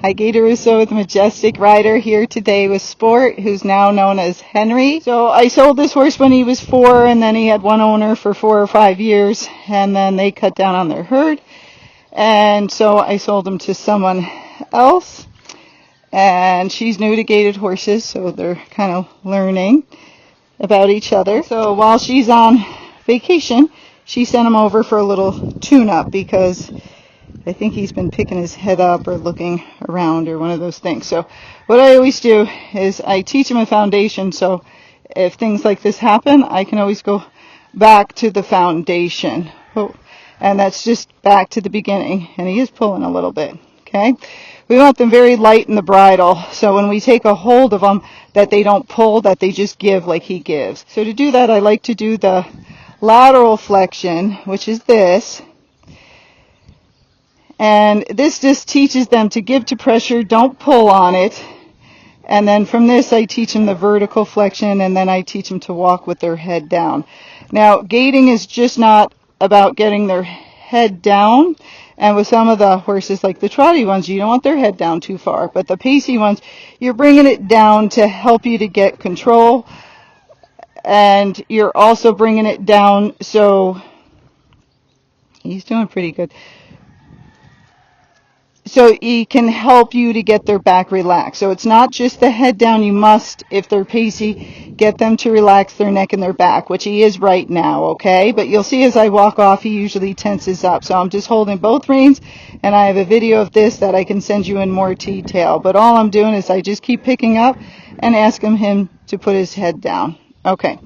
Hi, Gaye DeRusso with Majestic rider here today with Sport, who's now known as Henry. So I sold this horse when he was 4, and then he had one owner for 4 or 5 years, and then they cut down on their herd, and so I sold him to someone else. And she's new to Gaited horses, so they're kind of learning about each other. So while she's on vacation, she sent him over for a little tune-up because I think he's been picking his head up or looking around or one of those things. So what I always do is I teach him a foundation, so if things like this happen, I can always go back to the foundation. Oh, and that's just back to the beginning, and he is pulling a little bit, okay? We want them very light in the bridle, so when we take a hold of them, that they don't pull, that they just give like he gives. So to do that, I like to do the lateral flexion, which is this. And this just teaches them to give to pressure, don't pull on it. And then from this, I teach them the vertical flexion, and then I teach them to walk with their head down. Now, gating is just not about getting their head down. And with some of the horses, like the trotty ones, you don't want their head down too far. But the pacey ones, you're bringing it down to help you to get control. And you're also bringing it down so he's doing pretty good. So he can help you to get their back relaxed. So it's not just the head down. You must, if they're pacey, get them to relax their neck and their back, which he is right now, okay? But you'll see as I walk off, he usually tenses up. So I'm just holding both reins, and I have a video of this that I can send you in more detail. But all I'm doing is I just keep picking up and asking him to put his head down. Okay.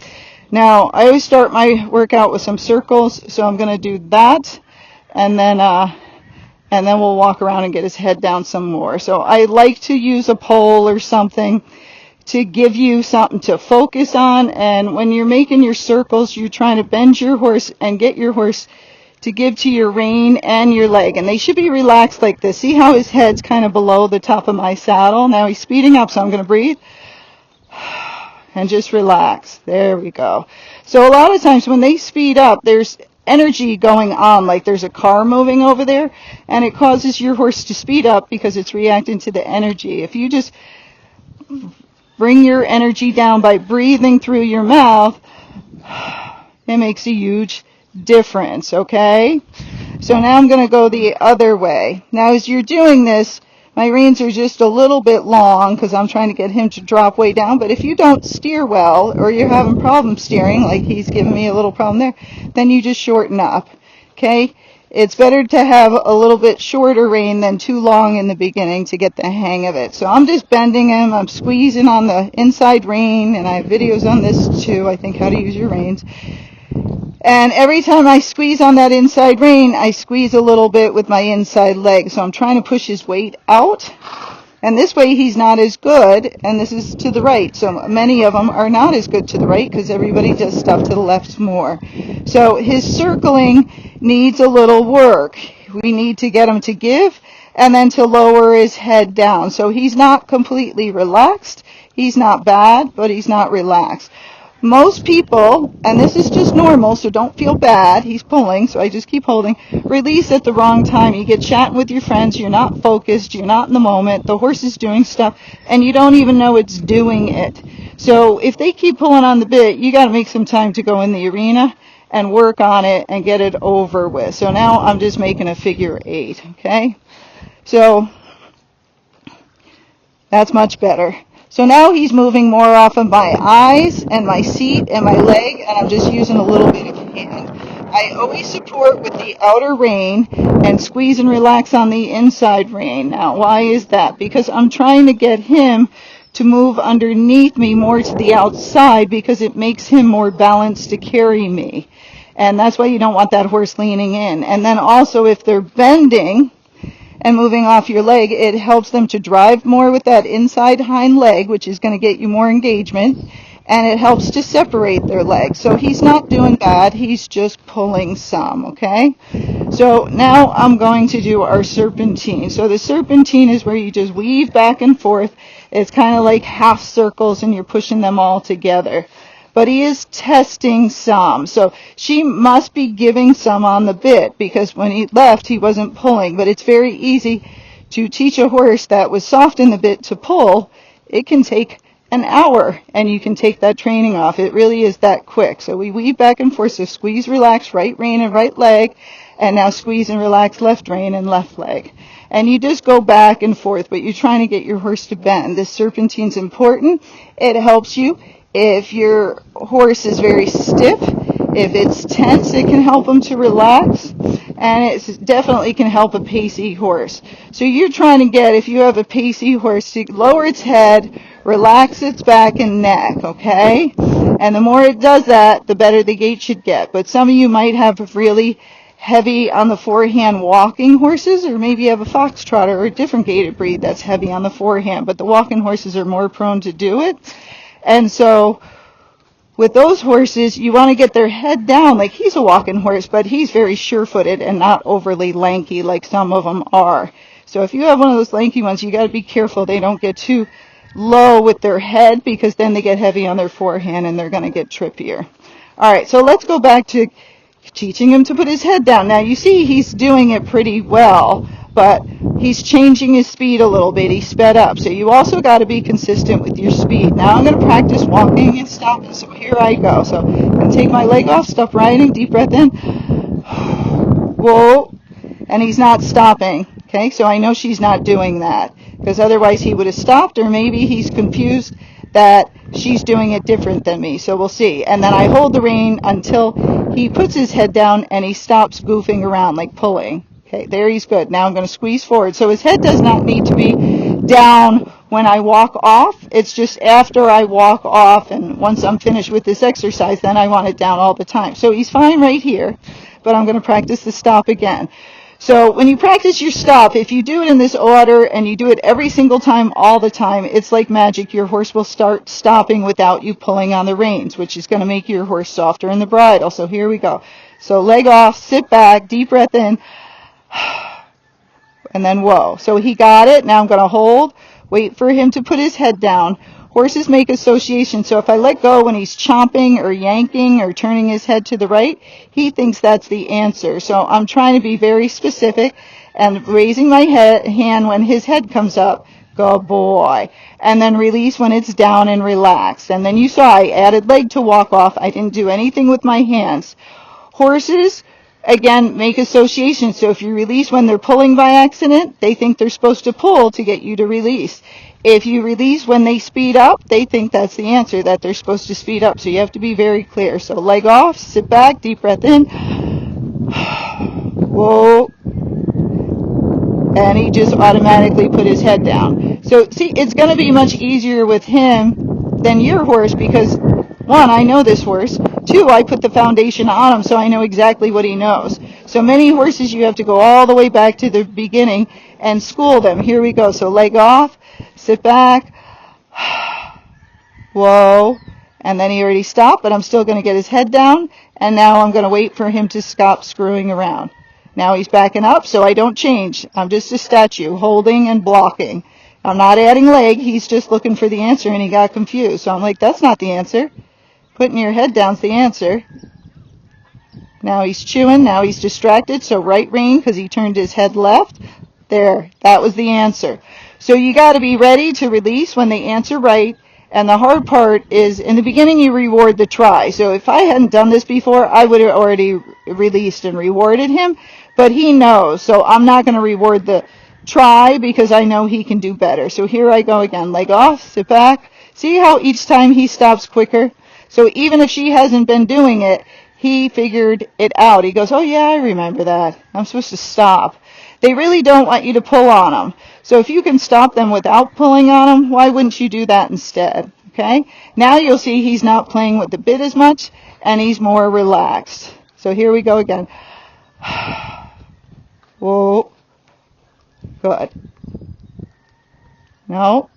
Now, I always start my workout with some circles, so I'm going to do that, and then we'll walk around and get his head down some more. So I like to use a pole or something to give you something to focus on. And when you're making your circles, you're trying to bend your horse and get your horse to give to your rein and your leg. And they should be relaxed like this. See how his head's kind of below the top of my saddle? Now he's speeding up, so I'm going to breathe. And just relax. There we go. So a lot of times when they speed up, there's energy going on, like there's a car moving over there, and it causes your horse to speed up because it's reacting to the energy. If you just bring your energy down by breathing through your mouth, it makes a huge difference, okay? So now I'm going to go the other way. Now as you're doing this, my reins are just a little bit long because I'm trying to get him to drop way down. But if you don't steer well, or you're having problems steering, like he's giving me a little problem there, then you just shorten up, okay? It's better to have a little bit shorter rein than too long in the beginning to get the hang of it. So I'm just bending him. I'm squeezing on the inside rein, and I have videos on this too, I think, how to use your reins. And every time I squeeze on that inside rein, I squeeze a little bit with my inside leg. So I'm trying to push his weight out. And this way he's not as good. And this is to the right. So many of them are not as good to the right because everybody does stuff to the left more. So his circling needs a little work. We need to get him to give and then to lower his head down. So he's not completely relaxed. He's not bad, but he's not relaxed. Most people, and this is just normal, so don't feel bad, he's pulling, so I just keep holding, release at the wrong time. You get chatting with your friends, you're not focused, you're not in the moment, the horse is doing stuff, and you don't even know it's doing it. So if they keep pulling on the bit, you got to make some time to go in the arena and work on it and get it over with. So now I'm just making a figure 8, okay? So that's much better. So now he's moving more off of my eyes and my seat and my leg, and I'm just using a little bit of hand. I always support with the outer rein and squeeze and relax on the inside rein. Now, why is that? Because I'm trying to get him to move underneath me more to the outside because it makes him more balanced to carry me. And that's why you don't want that horse leaning in. And then also if they're bending and moving off your leg, it helps them to drive more with that inside hind leg, which is going to get you more engagement, and it helps to separate their legs. So he's not doing bad, he's just pulling some, okay? So now I'm going to do our serpentine. So the serpentine is where you just weave back and forth. It's kind of like half circles and you're pushing them all together. But he is testing some. So she must be giving some on the bit because when he left, he wasn't pulling. But it's very easy to teach a horse that was soft in the bit to pull, it can take an hour, and you can take that training off. It really is that quick. So we weave back and forth. So squeeze, relax, right rein and right leg, and now squeeze and relax, left rein and left leg. And you just go back and forth, but you're trying to get your horse to bend. This serpentine's important. It helps you if your horse is very stiff. If it's tense, it can help him to relax. And it definitely can help a pacey horse. So you're trying to get, if you have a pacey horse, to lower its head, relax its back and neck, okay? And the more it does that, the better the gait should get. But some of you might have really heavy on the forehand walking horses, or maybe you have a foxtrotter or a different gaited breed that's heavy on the forehand, but the walking horses are more prone to do it. And so with those horses, you want to get their head down. Like, he's a walking horse, but he's very sure-footed and not overly lanky like some of them are. So if you have one of those lanky ones, you got to be careful they don't get too low with their head, because then they get heavy on their forehand and they're going to get trippier. All right, so let's go back to teaching him to put his head down. Now, you see he's doing it pretty well, but he's changing his speed a little bit. He sped up. So you also got to be consistent with your speed. Now I'm going to practice walking and stopping. So here I go. So I'm going to take my leg off, stop riding, deep breath in. Whoa. And he's not stopping. Okay, so I know she's not doing that, because otherwise he would have stopped, or maybe he's confused that she's doing it different than me. So we'll see. And then I hold the rein until he puts his head down and he stops goofing around, like pulling. Okay, there, he's good. Now I'm going to squeeze forward. So his head does not need to be down when I walk off. It's just after I walk off, and once I'm finished with this exercise, then I want it down all the time. So he's fine right here, but I'm going to practice the stop again. So when you practice your stop, if you do it in this order and you do it every single time, all the time, it's like magic. Your horse will start stopping without you pulling on the reins, which is going to make your horse softer in the bridle. So here we go. So leg off, sit back, deep breath in, and then whoa. So he got it. Now I'm going to hold, wait for him to put his head down. Horses make associations, so if I let go when he's chomping or yanking or turning his head to the right, he thinks that's the answer. So I'm trying to be very specific and raising my hand when his head comes up. Good boy. And then release when it's down and relaxed. And then you saw I added leg to walk off. I didn't do anything with my hands. Horses, again, make associations. So if you release when they're pulling by accident, they think they're supposed to pull to get you to release. If you release when they speed up, they think that's the answer, that they're supposed to speed up. So you have to be very clear. So leg off, sit back, deep breath in. Whoa. And he just automatically put his head down. So see, it's going to be much easier with him than your horse, because one, I know this horse. Two, I put the foundation on him, so I know exactly what he knows. So many horses, you have to go all the way back to the beginning and school them. Here we go. So leg off, sit back, whoa, and then he already stopped, but I'm still going to get his head down, and now I'm going to wait for him to stop screwing around. Now he's backing up, so I don't change. I'm just a statue, holding and blocking. I'm not adding leg. He's just looking for the answer, and he got confused. So I'm like, that's not the answer. Putting your head down's the answer. Now he's chewing. Now he's distracted. So right rein, because he turned his head left. There, that was the answer. So you got to be ready to release when they answer right. And the hard part is, in the beginning, you reward the try. So if I hadn't done this before, I would have already released and rewarded him. But he knows. So I'm not going to reward the try, because I know he can do better. So here I go again. Leg off, sit back. See how each time he stops quicker? So even if she hasn't been doing it, he figured it out. He goes, oh yeah, I remember that. I'm supposed to stop. They really don't want you to pull on them. So if you can stop them without pulling on them, why wouldn't you do that instead? Okay? Now you'll see he's not playing with the bit as much, and he's more relaxed. So here we go again. Whoa. Good. No.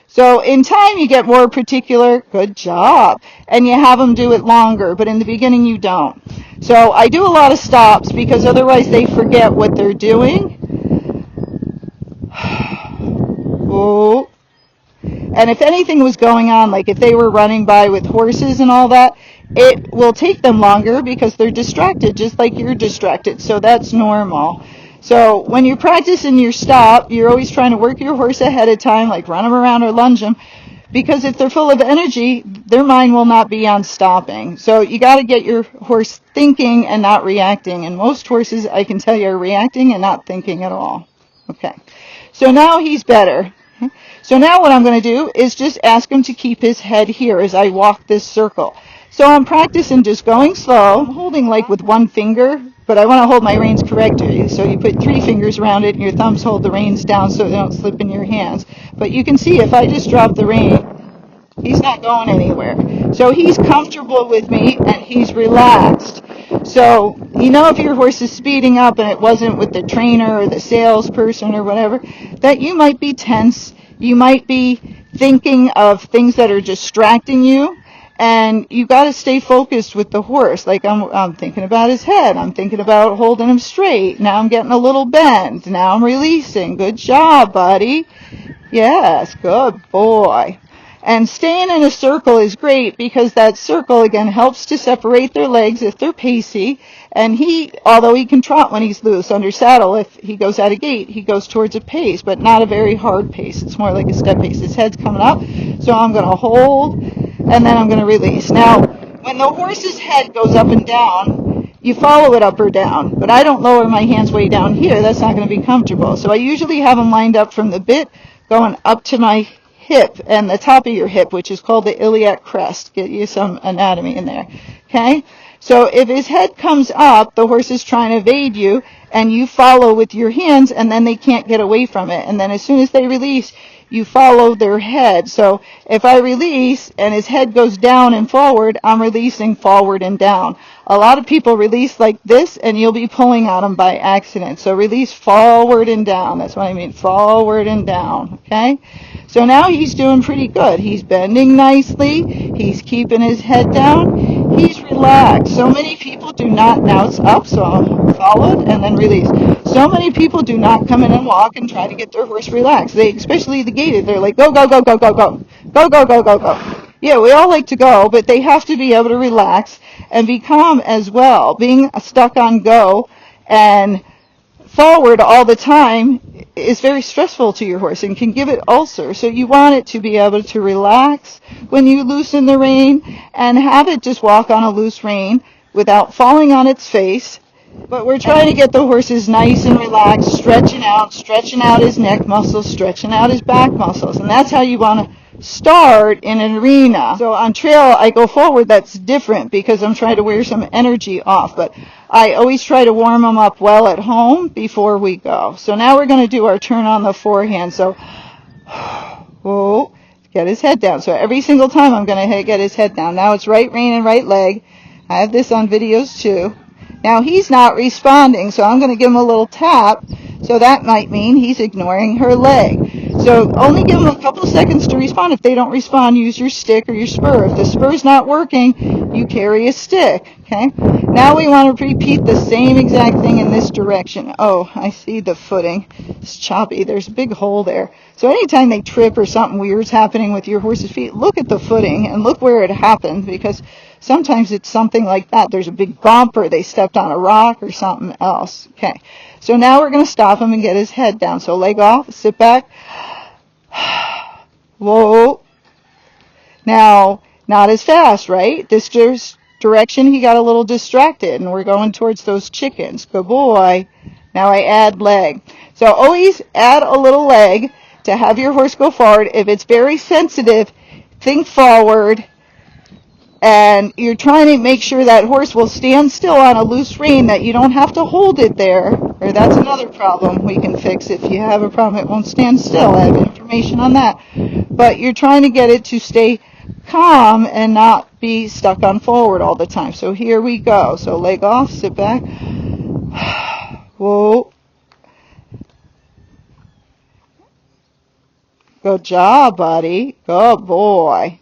So in time, you get more particular. Good job. And you have them do it longer, but in the beginning, you don't. So I do a lot of stops, because otherwise they forget what they're doing. Whoa. And if anything was going on, like if they were running by with horses and all that, it will take them longer because they're distracted, just like you're distracted. So that's normal. So when you're practicing your stop, you're always trying to work your horse ahead of time, like run them around or lunge them, because if they're full of energy, their mind will not be on stopping. So you got to get your horse thinking and not reacting. And most horses, I can tell you, are reacting and not thinking at all. Okay. So now he's better. So now what I'm going to do is just ask him to keep his head here as I walk this circle. So I'm practicing just going slow. I'm holding like with one finger, but I want to hold my reins correctly. So you put 3 fingers around it and your thumbs hold the reins down so they don't slip in your hands. But you can see if I just drop the rein, he's not going anywhere. So he's comfortable with me and he's relaxed. So you know if your horse is speeding up and it wasn't with the trainer or the salesperson or whatever, that you might be tense. You might be thinking of things that are distracting you. And you got to stay focused with the horse. Like I'm thinking about his head. I'm thinking about holding him straight. Now I'm getting a little bend. Now I'm releasing. Good job, buddy. Yes, good boy. And staying in a circle is great because that circle, again, helps to separate their legs if they're pacey. And although he can trot when he's loose under saddle, if he goes out of gait, he goes towards a pace, but not a very hard pace. It's more like a step pace. His head's coming up, so I'm going to hold, and then I'm going to release. Now, when the horse's head goes up and down, you follow it up or down. But I don't lower my hands way down here. That's not going to be comfortable. So I usually have them lined up from the bit going up to my hip and the top of your hip, which is called the iliac crest. Get you some anatomy in there. Okay? So if his head comes up, the horse is trying to evade you, and you follow with your hands, and then they can't get away from it. And then as soon as they release, you follow their head. So if I release and his head goes down and forward, I'm releasing forward and down. A lot of people release like this, and you'll be pulling on them by accident. So release forward and down. That's what I mean, forward and down. Okay? So now he's doing pretty good. He's bending nicely. He's keeping his head down. He's relaxed. So many people do not, now it's up, so I'll follow it and then release. So many people do not come in and walk and try to get their horse relaxed. Especially the Gaited, they're like, go, go, go, go, go, go. Go, go, go, go, go. Yeah, we all like to go, but they have to be able to relax and be calm as well. Being stuck on go and forward all the time is very stressful to your horse and can give it ulcer. So you want it to be able to relax when you loosen the rein and have it just walk on a loose rein without falling on its face. But we're trying to get the horses nice and relaxed, stretching out his neck muscles, stretching out his back muscles. And that's how you want to start in an arena. So on trail, I go forward. That's different because I'm trying to wear some energy off. But I always try to warm them up well at home before we go. So now we're going to do our turn on the forehand. So, whoa, get his head down. So every single time I'm going to get his head down. Now it's right rein and right leg. I have this on videos too. Now he's not responding, so I'm going to give him a little tap. So that might mean he's ignoring her leg. So only give them a couple of seconds to respond. If they don't respond, use your stick or your spur. If the spur's not working, you carry a stick. Okay? Now we want to repeat the same exact thing in this direction. Oh, I see the footing. It's choppy. There's a big hole there. So anytime they trip or something weird's happening with your horse's feet, look at the footing and look where it happened, because sometimes it's something like that. There's a big bump or they stepped on a rock or something else. Okay. So now we're going to stop him and get his head down. So leg off, sit back. Whoa. Now, not as fast, right? This direction, he got a little distracted, and we're going towards those chickens. Good boy. Now I add leg. So always add a little leg to have your horse go forward. If it's very sensitive, think forward. And you're trying to make sure that horse will stand still on a loose rein, that you don't have to hold it there. Or that's another problem we can fix. If you have a problem, it won't stand still. I have information on that. But you're trying to get it to stay calm and not be stuck on forward all the time. So here we go. So leg off, sit back. Whoa. Good job, buddy. Good boy.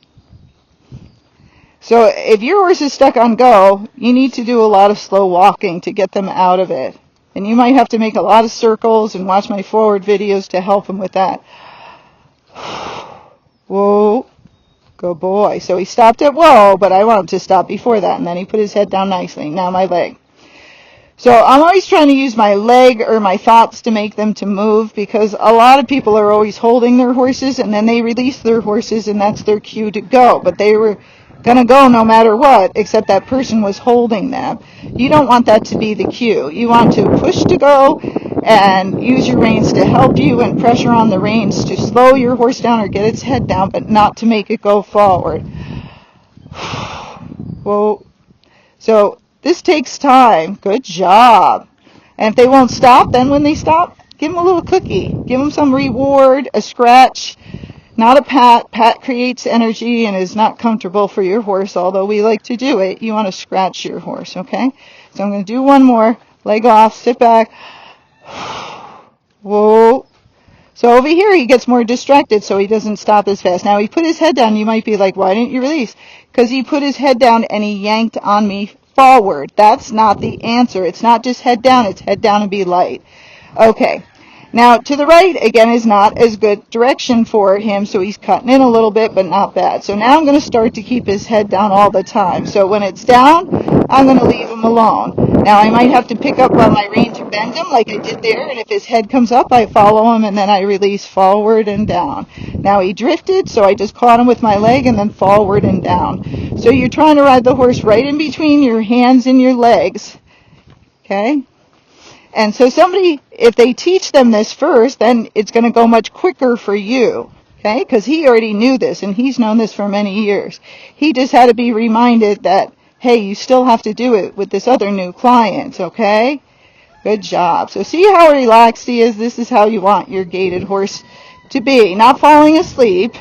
So if your horse is stuck on go, you need to do a lot of slow walking to get them out of it. And you might have to make a lot of circles and watch my forward videos to help them with that. Whoa. Good boy. So he stopped at whoa, but I want him to stop before that. And then he put his head down nicely. Now my leg. So I'm always trying to use my leg or my thoughts to make them to move, because a lot of people are always holding their horses and then they release their horses and that's their cue to go. But they were going to go no matter what, except that person was holding them. You don't want that to be the cue. You want to push to go and use your reins to help you, and pressure on the reins to slow your horse down or get its head down, but not to make it go forward. Whoa. So this takes time. Good job. And if they won't stop, then when they stop, give them a little cookie. Give them some reward, a scratch, not a pat. Pat creates energy and is not comfortable for your horse, although we like to do it. You want to scratch your horse, okay? So I'm going to do one more. Leg off, sit back. Whoa. So over here he gets more distracted, so he doesn't stop as fast. Now he put his head down. You might be like, why didn't you release? Because he put his head down and he yanked on me forward. That's not the answer. It's not just head down. It's head down and be light. Okay. Now to the right, again, is not as good direction for him, so he's cutting in a little bit, but not bad. So now I'm going to start to keep his head down all the time. So when it's down, I'm going to leave him alone. Now I might have to pick up on my rein to bend him like I did there, and if his head comes up, I follow him, and then I release forward and down. Now he drifted, so I just caught him with my leg and then forward and down. So you're trying to ride the horse right in between your hands and your legs, okay? And so somebody, if they teach them this first, then it's going to go much quicker for you, okay? Because he already knew this, and he's known this for many years. He just had to be reminded that, hey, you still have to do it with this other new client, okay? Good job. So see how relaxed he is? This is how you want your gaited horse to be. Not falling asleep,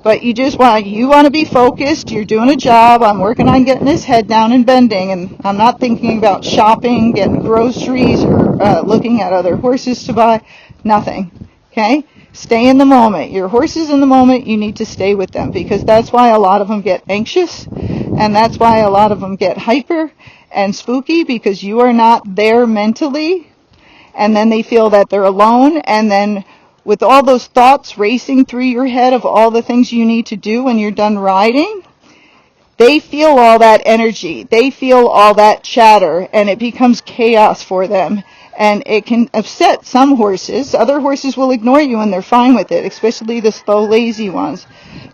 but you want to be focused. You're doing a job. I'm working on getting his head down and bending, and I'm not thinking about shopping, getting groceries, or looking at other horses to buy. Nothing. Okay? Stay in the moment. Your horse is in the moment. You need to stay with them, because that's why a lot of them get anxious, and that's why a lot of them get hyper and spooky, because you are not there mentally, and then they feel that they're alone, and then with all those thoughts racing through your head of all the things you need to do when you're done riding, they feel all that energy. They feel all that chatter, and it becomes chaos for them. And it can upset some horses. Other horses will ignore you, and they're fine with it, especially the slow, lazy ones.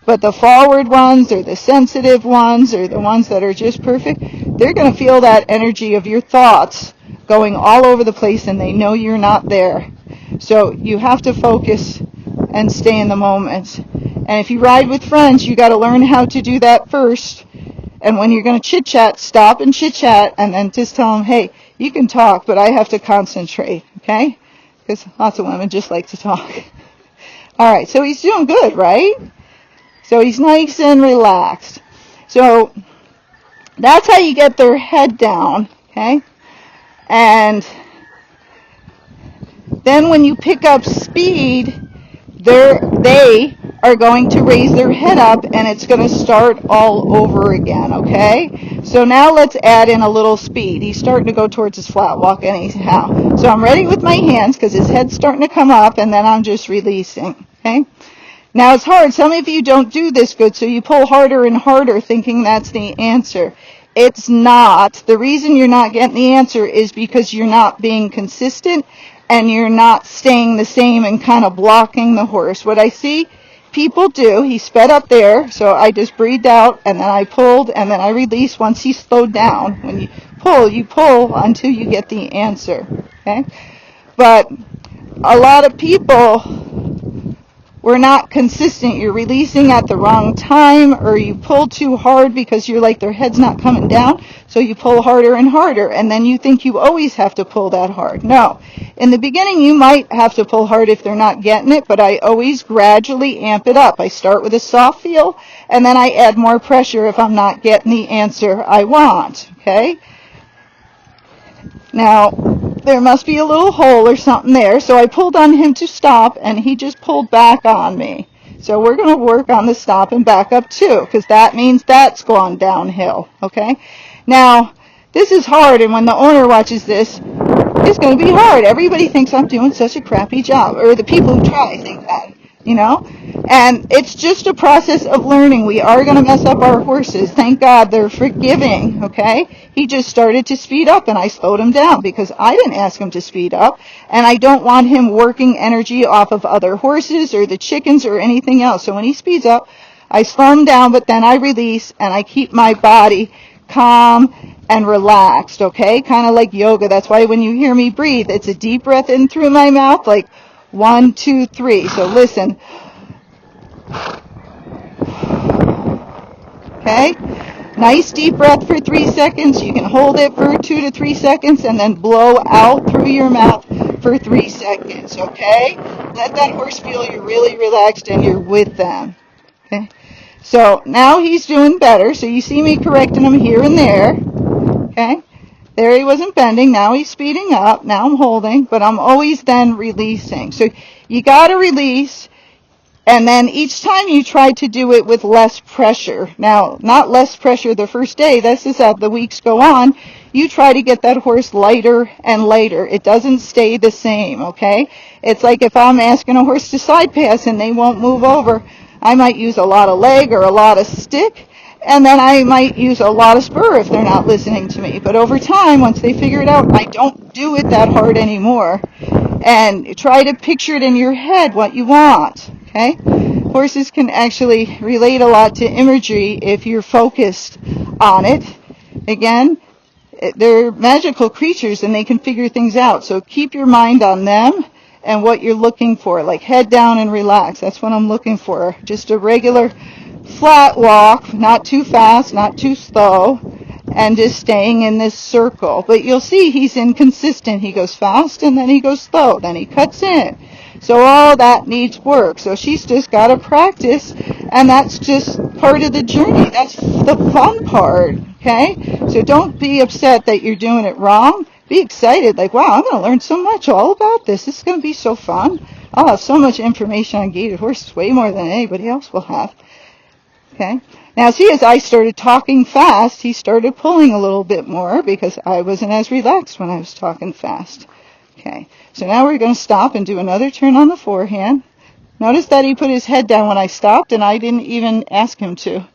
But the forward ones, or the sensitive ones, or the ones that are just perfect, they're going to feel that energy of your thoughts going all over the place, and they know you're not there. So you have to focus and stay in the moment. And if you ride with friends, you got to learn how to do that first. And when you're going to chit-chat, stop and chit-chat, and then just tell them, hey, you can talk, but I have to concentrate, okay? Because lots of women just like to talk. All right, so he's doing good, right? So he's nice and relaxed. So that's how you get their head down, okay? And then when you pick up speed, they are going to raise their head up, and it's going to start all over again, okay? So now let's add in a little speed. He's starting to go towards his flat walk anyhow. So I'm ready with my hands, because his head's starting to come up, and then I'm just releasing, okay? Now it's hard. Some of you don't do this good, so you pull harder and harder thinking that's the answer. It's not. The reason you're not getting the answer is because you're not being consistent, and you're not staying the same and kind of blocking the horse. What I see people do, he sped up there, so I just breathed out, and then I pulled, and then I released once he slowed down. When you pull until you get the answer, okay? But a lot of people were not consistent. You're releasing at the wrong time, or you pull too hard because you're like, their head's not coming down, so you pull harder and harder, and then you think you always have to pull that hard. No. In the beginning, you might have to pull hard if they're not getting it, but I always gradually amp it up. I start with a soft feel, and then I add more pressure if I'm not getting the answer I want, okay? Now, there must be a little hole or something there, so I pulled on him to stop, and he just pulled back on me. So we're going to work on the stop and back up too, because that means that's gone downhill, okay? Now, this is hard, and when the owner watches this, it's going to be hard. Everybody thinks I'm doing such a crappy job, or the people who try think that, you know? And it's just a process of learning. We are going to mess up our horses. Thank God they're forgiving, okay? He just started to speed up, and I slowed him down because I didn't ask him to speed up, and I don't want him working energy off of other horses or the chickens or anything else. So when he speeds up, I slow him down, but then I release, and I keep my body calm and relaxed, okay? Kind of like yoga. That's why when you hear me breathe, it's a deep breath in through my mouth, like 1, 2, 3. So listen. Okay? Nice deep breath for 3 seconds. You can hold it for 2 to 3 seconds and then blow out through your mouth for 3 seconds, okay? Let that horse feel you're really relaxed and you're with them. Okay? So now he's doing better. So you see me correcting him here and there. Okay? There he wasn't bending. Now he's speeding up. Now I'm holding, but I'm always then releasing. So you got to release. And then each time you try to do it with less pressure. Now, not less pressure the first day. This is as the weeks go on. You try to get that horse lighter and lighter. It doesn't stay the same, okay? It's like if I'm asking a horse to side pass and they won't move over, I might use a lot of leg or a lot of stick, and then I might use a lot of spur if they're not listening to me. But over time, once they figure it out, I don't do it that hard anymore. And try to picture it in your head what you want. Okay? Horses can actually relate a lot to imagery if you're focused on it. Again, they're magical creatures and they can figure things out. So keep your mind on them and what you're looking for. Like head down and relax. That's what I'm looking for. Just a regular flat walk, not too fast, not too slow, and just staying in this circle. But you'll see he's inconsistent. He goes fast and then he goes slow. Then he cuts in. So all that needs work. So she's just got to practice, and that's just part of the journey. That's the fun part, okay? So don't be upset that you're doing it wrong. Be excited, like, wow, I'm going to learn so much all about this. This is going to be so fun. I'll have so much information on gaited horses, way more than anybody else will have, okay? Now, see, as I started talking fast, he started pulling a little bit more because I wasn't as relaxed when I was talking fast. Okay, so now we're going to stop and do another turn on the forehand. Notice that he put his head down when I stopped, and I didn't even ask him to.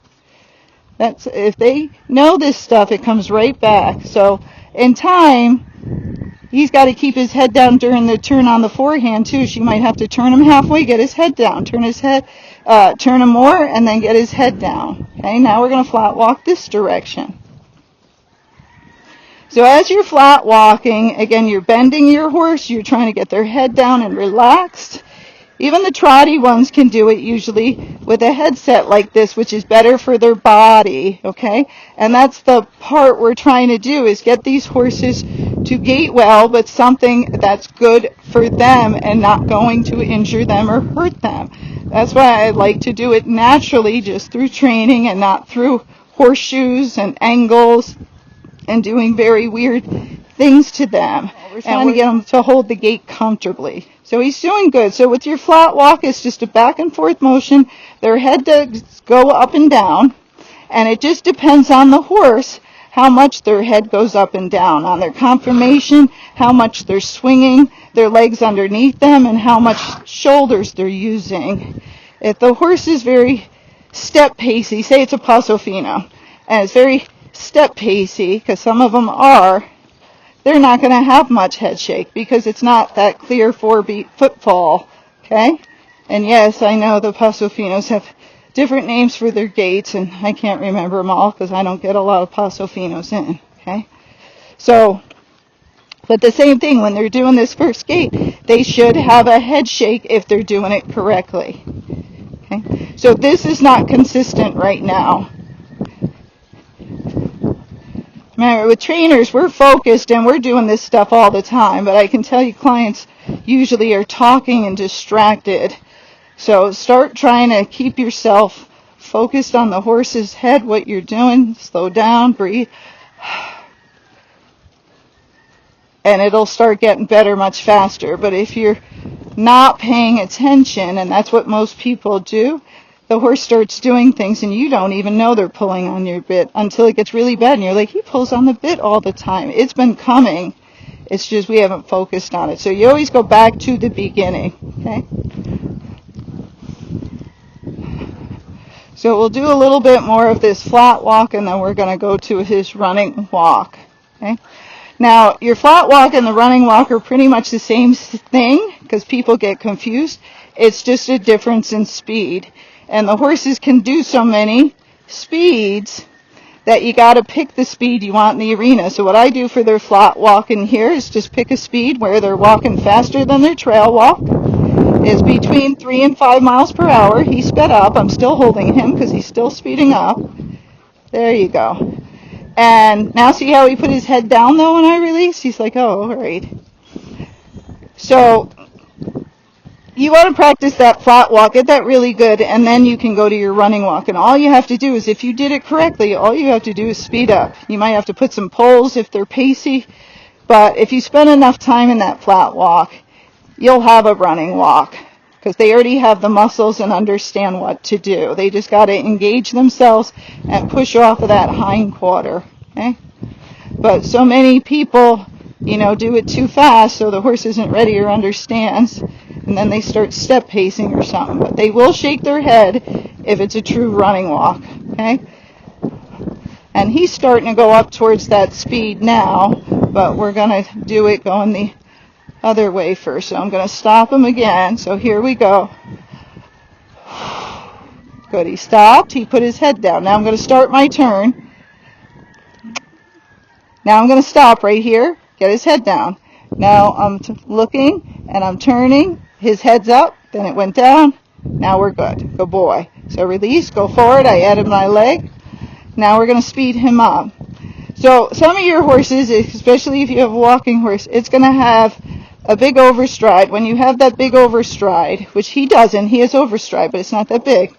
That's if they know this stuff, it comes right back. So in time, he's got to keep his head down during the turn on the forehand too. She might have to turn him halfway, get his head down, turn him more, and then get his head down. Okay, now we're going to flat walk this direction. So as you're flat walking, again, you're bending your horse, you're trying to get their head down and relaxed. Even the trotty ones can do it usually with a headset like this, which is better for their body, okay? And that's the part we're trying to do, is get these horses to gait well, but something that's good for them and not going to injure them or hurt them. That's why I like to do it naturally, just through training and not through horseshoes and angles and doing very weird things to them. We're trying to get them to hold the gait comfortably. So he's doing good. So with your flat walk, it's just a back and forth motion. Their head does go up and down, and it just depends on the horse how much their head goes up and down, on their conformation, how much they're swinging their legs underneath them, and how much shoulders they're using. If the horse is very step pacey, say it's a Paso Fino, and it's very step pacey, because some of them are, they're not going to have much head shake because it's not that clear 4-beat footfall, okay? And yes, I know the Paso Finos have different names for their gaits, and I can't remember them all because I don't get a lot of Paso Finos in, okay? So, but the same thing, when they're doing this first gait, they should have a head shake if they're doing it correctly, okay? So this is not consistent right now. Remember, with trainers, we're focused and we're doing this stuff all the time, but I can tell you clients usually are talking and distracted. So start trying to keep yourself focused on the horse's head, what you're doing. Slow down, breathe. And it'll start getting better much faster. But if you're not paying attention, and that's what most people do, the horse starts doing things and you don't even know they're pulling on your bit until it gets really bad and you're like, he pulls on the bit all the time. It's been coming. It's just we haven't focused on it. So you always go back to the beginning, okay? So we'll do a little bit more of this flat walk, and then we're going to go to his running walk. Okay. Now, your flat walk and the running walk are pretty much the same thing because people get confused. It's just a difference in speed. And the horses can do so many speeds that you got to pick the speed you want in the arena. So what I do for their flat walk in here is just pick a speed where they're walking faster than their trail walk. Is between 3 and 5 miles per hour. He sped up. I'm still holding him because he's still speeding up. There you go. And now see how he put his head down though when I release? He's like, oh, all right. So you want to practice that flat walk, get that really good, and then you can go to your running walk. And all you have to do is, if you did it correctly, all you have to do is speed up. You might have to put some poles if they're pacey, but if you spend enough time in that flat walk, you'll have a running walk because they already have the muscles and understand what to do. They just got to engage themselves and push off of that hind quarter. Okay? But so many people, do it too fast so the horse isn't ready or understands, and then they start step pacing or something. But they will shake their head if it's a true running walk. Okay? And he's starting to go up towards that speed now, but we're going to do it going the other way first. So I'm going to stop him again. So here we go. Good. He stopped. He put his head down. Now I'm going to start my turn. Now I'm going to stop right here. Get his head down. Now I'm looking and I'm turning. His head's up. Then it went down. Now we're good. Good boy. So release. Go forward. I added my leg. Now we're going to speed him up. So some of your horses, especially if you have a walking horse, it's going to have a big overstride. When you have that big overstride, which he doesn't, he has overstride, but it's not that big.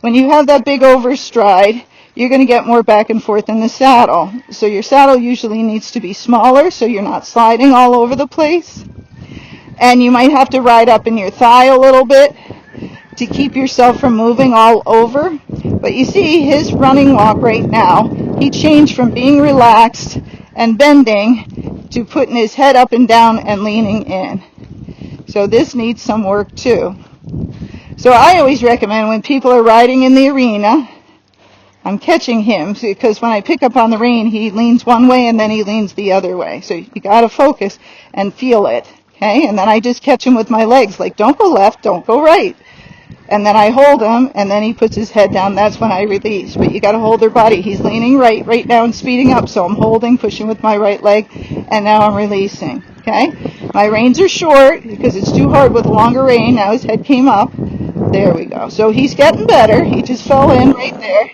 When you have that big overstride, you're going to get more back and forth in the saddle. So your saddle usually needs to be smaller so you're not sliding all over the place. And you might have to ride up in your thigh a little bit to keep yourself from moving all over. But you see his running walk right now, he changed from being relaxed and bending to putting his head up and down and leaning in. So this needs some work too. So I always recommend when people are riding in the arena, I'm catching him because when I pick up on the rein, he leans one way and then he leans the other way. So you got to focus and feel it. Okay? And then I just catch him with my legs, like don't go left, don't go right. And then I hold him, and then he puts his head down. That's when I release. But you got to hold their body. He's leaning right now and speeding up. So I'm holding, pushing with my right leg, and now I'm releasing. Okay? My reins are short because it's too hard with a longer rein. Now his head came up. There we go. So he's getting better. He just fell in right there.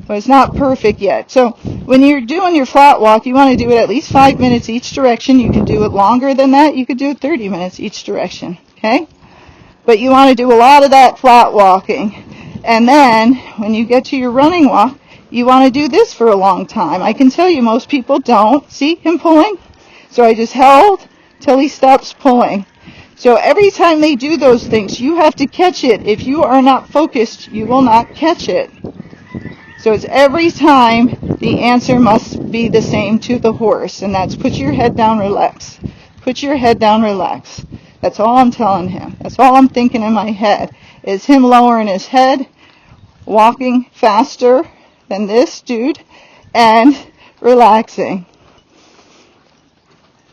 But it's not perfect yet. So when you're doing your flat walk, you want to do it at least 5 minutes each direction. You can do it longer than that. You could do it 30 minutes each direction. Okay? But you want to do a lot of that flat walking. And then, when you get to your running walk, you want to do this for a long time. I can tell you most people don't. See him pulling? So I just held till he stops pulling. So every time they do those things, you have to catch it. If you are not focused, you will not catch it. So it's every time the answer must be the same to the horse. And that's put your head down, relax. Put your head down, relax. That's all I'm telling him. That's all I'm thinking in my head, is him lowering his head, walking faster than this dude, and relaxing.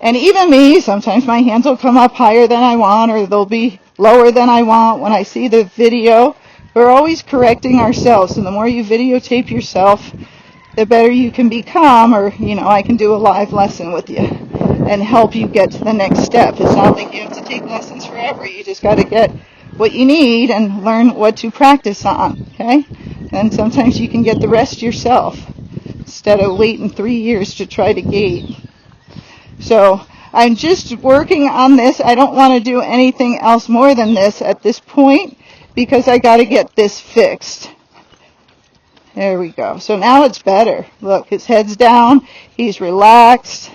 And even me, sometimes my hands will come up higher than I want, or they'll be lower than I want when I see the video. We're always correcting ourselves, and the more you videotape yourself, the better you can become, or, I can do a live lesson with you and help you get to the next step. It's not like you have to take lessons forever. You just got to get what you need and learn what to practice on, okay? And sometimes you can get the rest yourself instead of waiting 3 years to try to gate. So I'm just working on this. I don't want to do anything else more than this at this point because I got to get this fixed. There we go. So now it's better. Look, his head's down. He's relaxed.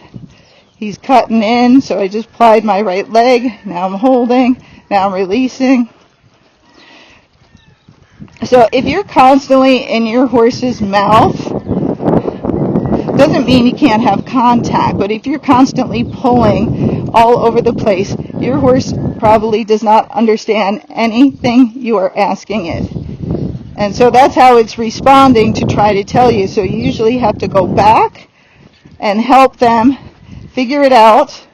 He's cutting in, so I just plied my right leg. Now I'm holding. Now I'm releasing. So if you're constantly in your horse's mouth, Doesn't mean you can't have contact, but if you're constantly pulling all over the place, your horse probably does not understand anything you are asking it. And so that's how it's responding to try to tell you. So you usually have to go back and help them figure it out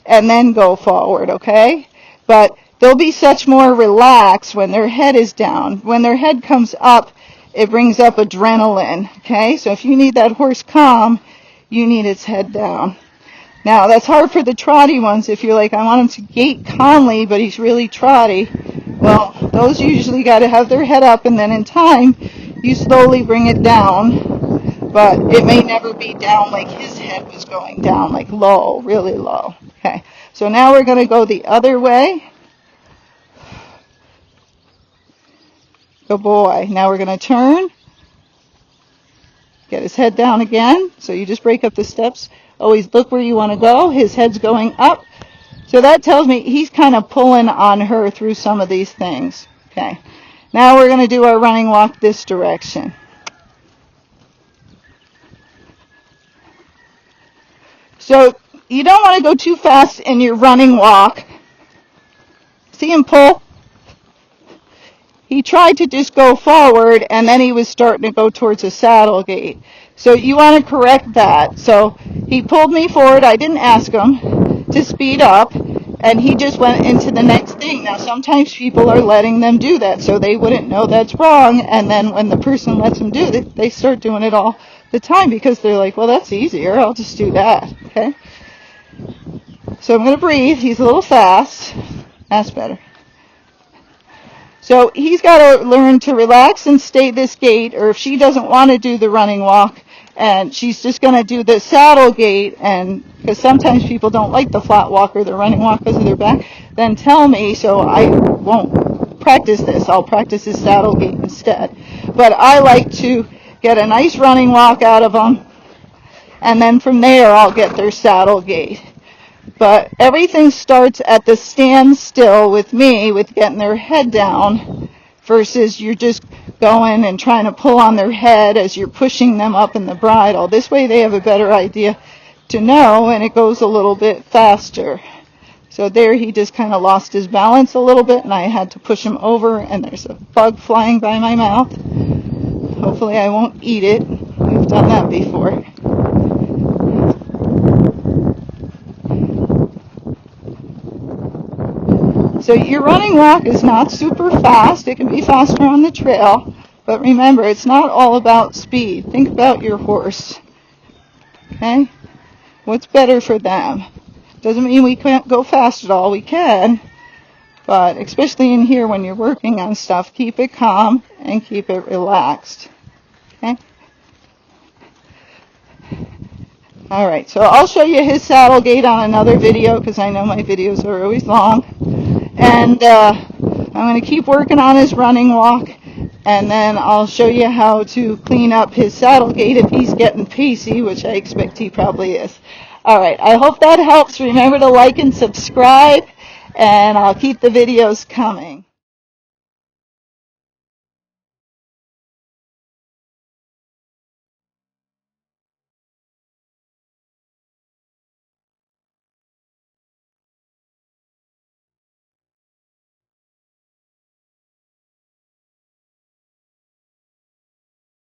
and then go forward, okay? But they'll be such more relaxed when their head is down. When their head comes up, it brings up adrenaline, okay? So if you need that horse calm, you need its head down. Now, that's hard for the trotty ones. If you're like, I want him to gait calmly, but he's really trotty. Well, those usually got to have their head up, and then in time, you slowly bring it down. But it may never be down like his head was going down, like low, really low. Okay, so now we're going to go the other way. Good boy. Now we're going to turn. Get his head down again. So you just break up the steps. Always look where you want to go. His head's going up. So that tells me he's kind of pulling on her through some of these things. Okay. Now we're going to do our running walk this direction. So you don't want to go too fast in your running walk. See him pull? He tried to just go forward, and then he was starting to go towards a saddle gait. So you want to correct that. So he pulled me forward. I didn't ask him to speed up, and he just went into the next thing. Now, sometimes people are letting them do that, so they wouldn't know that's wrong, and then when the person lets them do it, they start doing it all the time because they're like, well, that's easier. I'll just do that, okay? So I'm going to breathe. He's a little fast. That's better. So he's got to learn to relax and stay this gait, or if she doesn't want to do the running walk and she's just going to do the saddle gait, and because sometimes people don't like the flat walk or the running walk because of their back, then tell me so I won't practice this. I'll practice his saddle gait instead. But I like to get a nice running walk out of them, and then from there I'll get their saddle gait. But everything starts at the standstill with me, with getting their head down, versus you're just going and trying to pull on their head as you're pushing them up in the bridle. This way they have a better idea to know, and it goes a little bit faster. So there he just kind of lost his balance a little bit, and I had to push him over, and there's a bug flying by my mouth. Hopefully I won't eat it. We've done that before. So your running walk is not super fast. It can be faster on the trail. But remember, it's not all about speed. Think about your horse. Okay? What's better for them? Doesn't mean we can't go fast at all. We can. But especially in here when you're working on stuff, keep it calm and keep it relaxed. Okay? Alright, so I'll show you his saddle gait on another video because I know my videos are always long. And I'm going to keep working on his running walk, and then I'll show you how to clean up his saddle gait if he's getting pacey, which I expect he probably is. Alright, I hope that helps. Remember to like and subscribe, and I'll keep the videos coming.